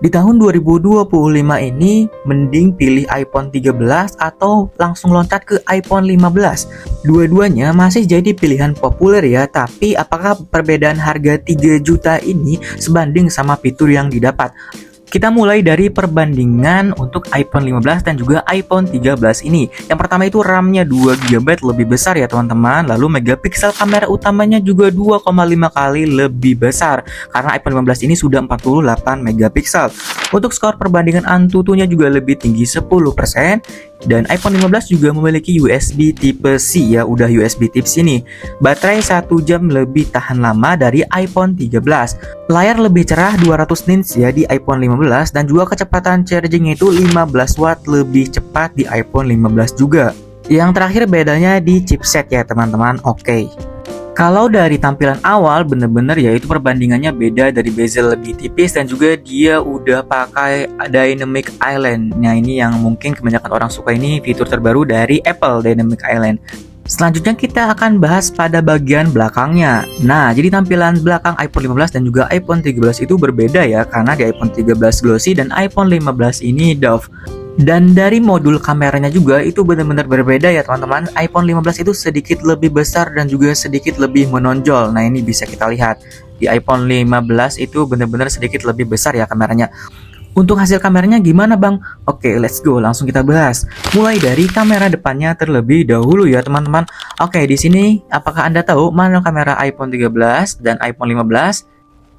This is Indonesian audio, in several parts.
Di tahun 2025 ini, mending pilih iPhone 13 atau langsung loncat ke iPhone 15. Dua-duanya masih jadi pilihan populer ya, tapi apakah perbedaan harga 3 juta ini sebanding sama fitur yang didapat? Kita mulai dari perbandingan untuk iPhone 15 dan juga iPhone 13 ini. Yang pertama itu RAM-nya 2 GB lebih besar ya teman-teman. Lalu megapiksel kamera utamanya juga 2,5 kali lebih besar. Karena iPhone 15 ini sudah 48 megapiksel. Untuk skor perbandingan Antutunya juga lebih tinggi 10%. Dan iPhone 15 juga memiliki USB tipe C ya, udah USB Type-C ini. Baterai 1 jam lebih tahan lama dari iPhone 13. Layar lebih cerah 200 nits ya di iPhone 15 dan juga kecepatan charging itu 15 watt lebih cepat di iPhone 15 juga. Yang terakhir bedanya di chipset ya teman-teman. Oke. Kalau dari tampilan awal bener-bener ya itu perbandingannya beda, dari bezel lebih tipis dan juga dia udah pakai Dynamic Island. Nah ini yang mungkin kebanyakan orang suka, ini fitur terbaru dari Apple, Dynamic Island. Selanjutnya kita akan bahas pada bagian belakangnya. Nah, jadi tampilan belakang iPhone 15 dan juga iPhone 13 itu berbeda ya, karena di iPhone 13 glossy dan iPhone 15 ini doff. Dan dari modul kameranya juga itu benar-benar berbeda ya teman-teman. iPhone 15 itu sedikit lebih besar dan juga sedikit lebih menonjol. Nah, ini bisa kita lihat. Di iPhone 15 itu benar-benar sedikit lebih besar ya kameranya. Untuk hasil kameranya gimana bang? Oke, let's go, langsung kita bahas. Mulai dari kamera depannya terlebih dahulu ya teman-teman. Oke, di sini apakah Anda tahu mana kamera iPhone 13 dan iPhone 15?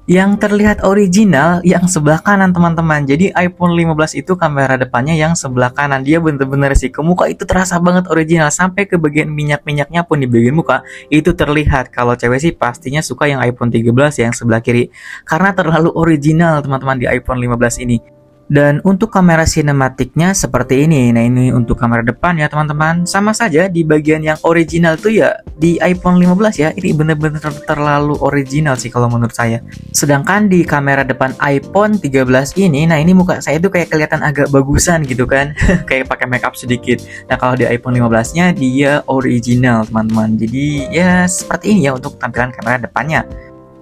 Yang terlihat original yang sebelah kanan teman-teman. Jadi iPhone 15 itu kamera depannya yang sebelah kanan. Dia bener-bener sih ke muka itu terasa banget original. Sampai ke bagian minyak-minyaknya pun di bagian muka itu terlihat. Kalau cewek sih pastinya suka yang iPhone 13 yang sebelah kiri, karena terlalu original teman-teman di iPhone 15 ini. Dan untuk kamera sinematiknya seperti ini. Nah ini untuk kamera depan ya teman-teman. Sama saja di bagian yang original tuh ya di iPhone 15 ya. Ini bener-bener terlalu original sih kalau menurut saya. Sedangkan di kamera depan iPhone 13 ini, nah ini muka saya tuh kayak kelihatan agak bagusan gitu kan. Kayak pakai makeup sedikit. Nah kalau di iPhone 15-nya dia original teman-teman. Jadi ya seperti ini ya untuk tampilan kamera depannya.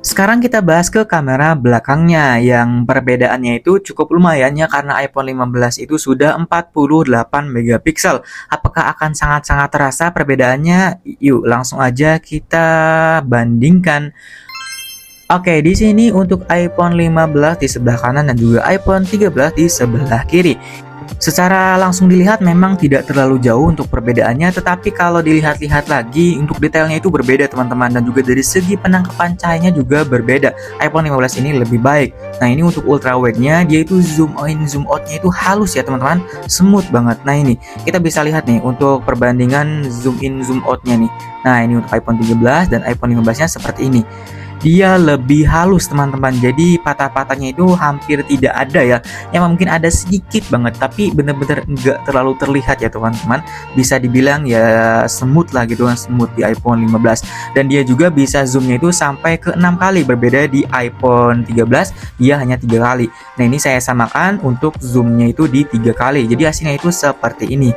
Sekarang kita bahas ke kamera belakangnya, yang perbedaannya itu cukup lumayan ya, karena iPhone 15 itu sudah 48 megapiksel. Apakah akan sangat-sangat terasa perbedaannya? Yuk langsung aja kita bandingkan. Oke, di sini untuk iPhone 15 di sebelah kanan dan juga iPhone 13 di sebelah kiri. Secara langsung dilihat memang tidak terlalu jauh untuk perbedaannya, tetapi kalau dilihat-lihat lagi untuk detailnya itu berbeda teman-teman, dan juga dari segi penangkapan cahayanya juga berbeda. iPhone 15 ini lebih baik. Nah ini untuk ultra wide-nya dia itu zoom in zoom out-nya itu halus ya teman-teman, smooth banget. Nah ini kita bisa lihat nih untuk perbandingan zoom in zoom out-nya nih. Nah ini untuk iPhone 13 dan iPhone 15-nya seperti ini. Dia lebih halus teman-teman, jadi patah-patahnya itu hampir tidak ada ya. Yang mungkin ada sedikit banget, tapi bener-bener nggak terlalu terlihat ya teman-teman. Bisa dibilang ya smooth lah gitu kan, smooth di iPhone 15. Dan dia juga bisa zoomnya itu sampai ke 6 kali, berbeda di iPhone 13 dia hanya 3 kali. Nah ini saya samakan untuk zoomnya itu di 3 kali, jadi hasilnya itu seperti ini.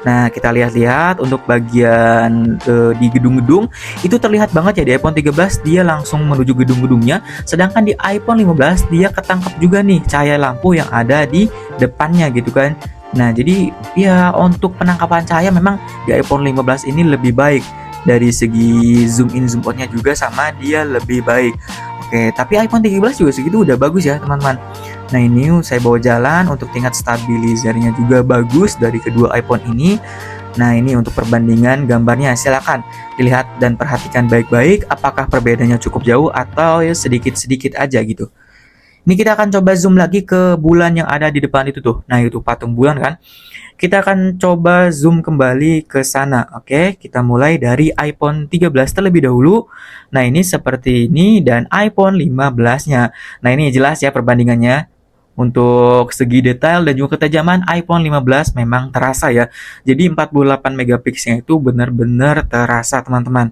Nah kita lihat-lihat untuk bagian di gedung-gedung itu terlihat banget ya. Di iPhone 13 dia langsung menuju gedung-gedungnya, sedangkan di iPhone 15 dia ketangkap juga nih cahaya lampu yang ada di depannya gitu kan. Nah jadi ya untuk penangkapan cahaya memang di iPhone 15 ini lebih baik. Dari segi zoom in zoom outnya juga sama, dia lebih baik. Oke, tapi iPhone 13 juga segitu udah bagus ya teman-teman. Nah ini saya bawa jalan, untuk tingkat stabilizernya juga bagus dari kedua iPhone ini. Nah ini untuk perbandingan gambarnya, silakan dilihat dan perhatikan baik-baik apakah perbedaannya cukup jauh atau ya sedikit-sedikit aja gitu. Ini kita akan coba zoom lagi ke bulan yang ada di depan itu tuh. Nah itu patung bulan kan. Kita akan coba zoom kembali ke sana. Oke, kita mulai dari iPhone 13 terlebih dahulu. Nah ini seperti ini, dan iPhone 15-nya. Nah ini jelas ya perbandingannya. Untuk segi detail dan juga ketajaman iPhone 15 memang terasa ya. Jadi 48 megapiksel itu benar-benar terasa teman-teman.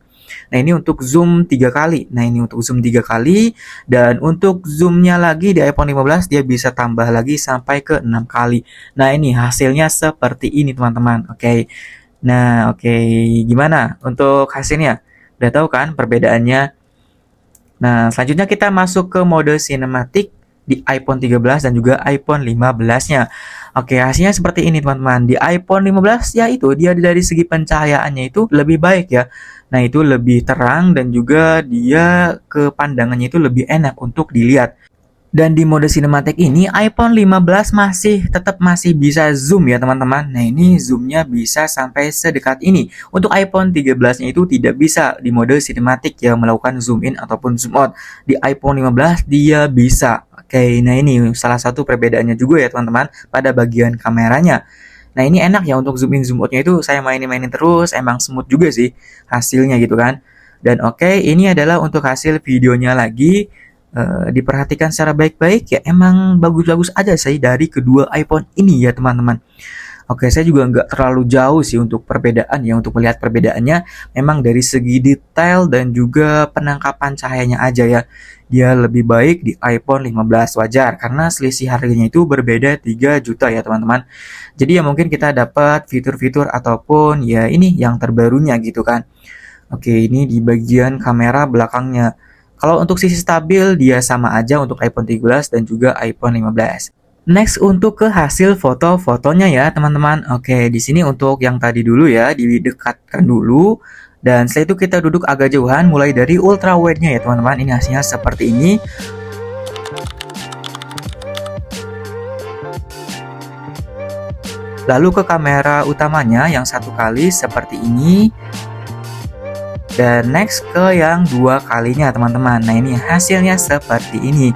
Nah ini untuk zoom 3 kali. Nah ini untuk zoom 3 kali. Dan untuk zoomnya lagi di iPhone 15 dia bisa tambah lagi sampai ke 6 kali. Nah ini hasilnya seperti ini teman-teman. Oke. Nah oke, gimana untuk hasilnya? Udah tahu kan perbedaannya? Nah selanjutnya kita masuk ke mode sinematik. di iPhone 13 dan juga iPhone 15-nya. Oke, hasilnya seperti ini teman-teman. Di iPhone 15 ya itu dia dari segi pencahayaannya itu lebih baik ya. Nah, itu lebih terang dan juga dia ke pandangannya itu lebih enak untuk dilihat. Dan di mode sinematik ini iPhone 15 masih bisa zoom ya teman-teman. Nah, ini zoomnya bisa sampai sedekat ini. Untuk iPhone 13-nya itu tidak bisa di mode sinematik ya melakukan zoom in ataupun zoom out. Di iPhone 15 dia bisa. Oke, nah ini salah satu perbedaannya juga ya teman-teman pada bagian kameranya. Nah, ini enak ya untuk zoom in zoom outnya itu saya mainin terus, emang smooth juga sih hasilnya gitu kan. Dan oke, ini adalah untuk hasil videonya lagi. Diperhatikan secara baik-baik ya emang bagus-bagus aja sih dari kedua iPhone ini ya teman-teman. Oke, saya juga nggak terlalu jauh sih untuk perbedaan ya, untuk melihat perbedaannya memang dari segi detail dan juga penangkapan cahayanya aja ya. Dia lebih baik di iPhone 15 wajar karena selisih harganya itu berbeda 3 juta ya teman-teman. Jadi ya mungkin kita dapat fitur-fitur ataupun ya ini yang terbarunya gitu kan. Oke, ini di bagian kamera belakangnya. Kalau untuk sisi stabil dia sama aja untuk iPhone 13 dan juga iPhone 15. Next untuk ke hasil foto-fotonya ya teman-teman. Oke, di sini untuk yang tadi dulu ya didekatkan dulu. Dan setelah itu kita duduk agak jauhan mulai dari ultra wide-nya ya teman-teman. Ini hasilnya seperti ini. Lalu ke kamera utamanya yang satu kali seperti ini. Dan next ke yang dua kalinya teman-teman. Nah, ini hasilnya seperti ini.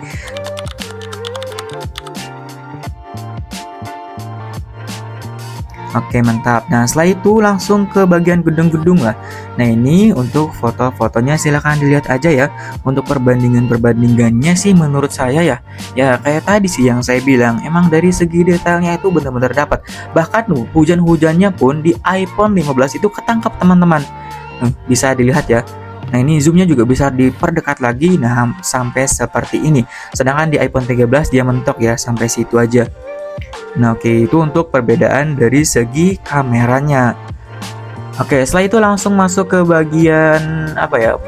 Oke, mantap. Nah, setelah itu langsung ke bagian gedung-gedung lah. Nah, ini untuk foto-fotonya silahkan dilihat aja ya. Untuk perbandingannya sih menurut saya ya kayak tadi sih yang saya bilang, emang dari segi detailnya itu benar-benar dapat. Bahkan hujan-hujannya pun di iPhone 15 itu ketangkap teman-teman. Bisa dilihat ya. Nah, ini zoomnya juga bisa diperdekat lagi, nah sampai seperti ini. Sedangkan di iPhone 13 dia mentok ya sampai situ aja. Nah, oke, itu untuk perbedaan dari segi kameranya. Oke, setelah itu langsung masuk ke bagian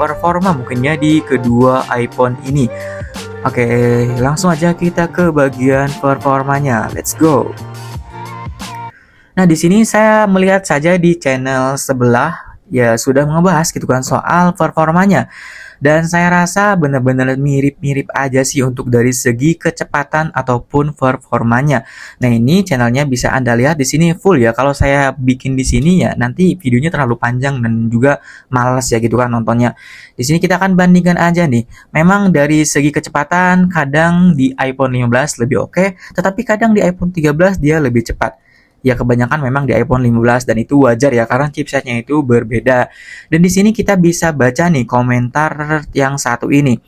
performa mungkin ya di kedua iPhone ini. Oke, langsung aja kita ke bagian performanya. Let's go. Nah, di sini saya melihat saja di channel sebelah ya sudah ngebahas gitu kan soal performanya. Dan saya rasa benar-benar mirip-mirip aja sih untuk dari segi kecepatan ataupun performanya. Nah, ini channelnya bisa Anda lihat di sini full ya. Kalau saya bikin di sini ya nanti videonya terlalu panjang dan juga malas ya gitu kan nontonnya. Di sini kita akan bandingkan aja nih. Memang dari segi kecepatan kadang di iPhone 15 lebih oke, tetapi kadang di iPhone 13 dia lebih cepat. Ya kebanyakan memang di iPhone 15 dan itu wajar ya karena chipsetnya itu berbeda. Dan di sini kita bisa baca nih komentar yang satu ini.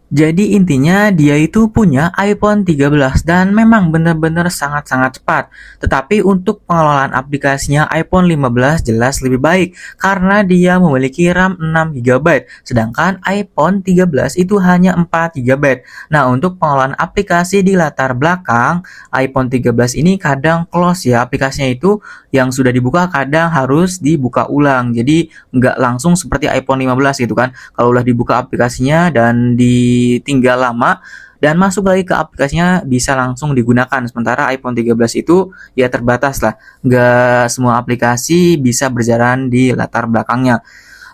Jadi intinya dia itu punya iPhone 13 dan memang benar-benar sangat-sangat cepat. Tetapi untuk pengelolaan aplikasinya iPhone 15 jelas lebih baik karena dia memiliki RAM 6GB sedangkan iPhone 13 itu hanya 4GB. Nah, untuk pengelolaan aplikasi di latar belakang iPhone 13 ini kadang close ya, aplikasinya itu yang sudah dibuka kadang harus dibuka ulang. Jadi nggak langsung seperti iPhone 15 gitu kan. Kalau udah dibuka aplikasinya dan ditinggal lama dan masuk lagi ke aplikasinya bisa langsung digunakan. Sementara iPhone 13 itu ya terbatas lah, nggak semua aplikasi bisa berjalan di latar belakangnya.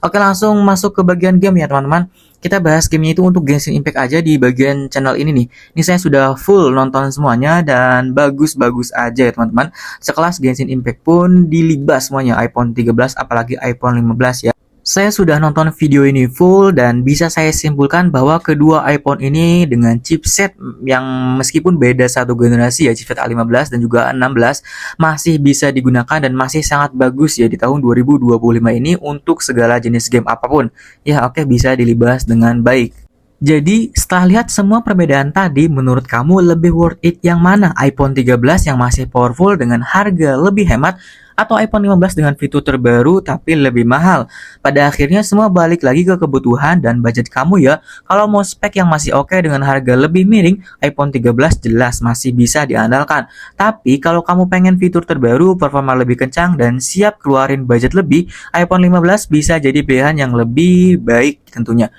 Oke, langsung masuk ke bagian game ya teman-teman. Kita bahas gamenya itu untuk Genshin Impact aja di bagian channel ini nih. Ini saya sudah full nonton semuanya dan bagus-bagus aja ya teman-teman. Sekelas Genshin Impact pun dilibas semuanya iPhone 13 apalagi iPhone 15 ya. Saya sudah nonton video ini full dan bisa saya simpulkan bahwa kedua iPhone ini dengan chipset yang meskipun beda satu generasi ya, chipset A15 dan juga A16 masih bisa digunakan dan masih sangat bagus ya di tahun 2025 ini untuk segala jenis game apapun. Ya oke, bisa dilibas dengan baik. Jadi setelah lihat semua perbedaan tadi, menurut kamu lebih worth it yang mana? iPhone 13 yang masih powerful dengan harga lebih hemat atau iPhone 15 dengan fitur terbaru tapi lebih mahal? Pada akhirnya semua balik lagi ke kebutuhan dan budget kamu ya. Kalau mau spek yang masih oke dengan harga lebih miring, iPhone 13 jelas masih bisa diandalkan. Tapi kalau kamu pengen fitur terbaru, performa lebih kencang dan siap keluarin budget lebih, iPhone 15 bisa jadi pilihan yang lebih baik tentunya.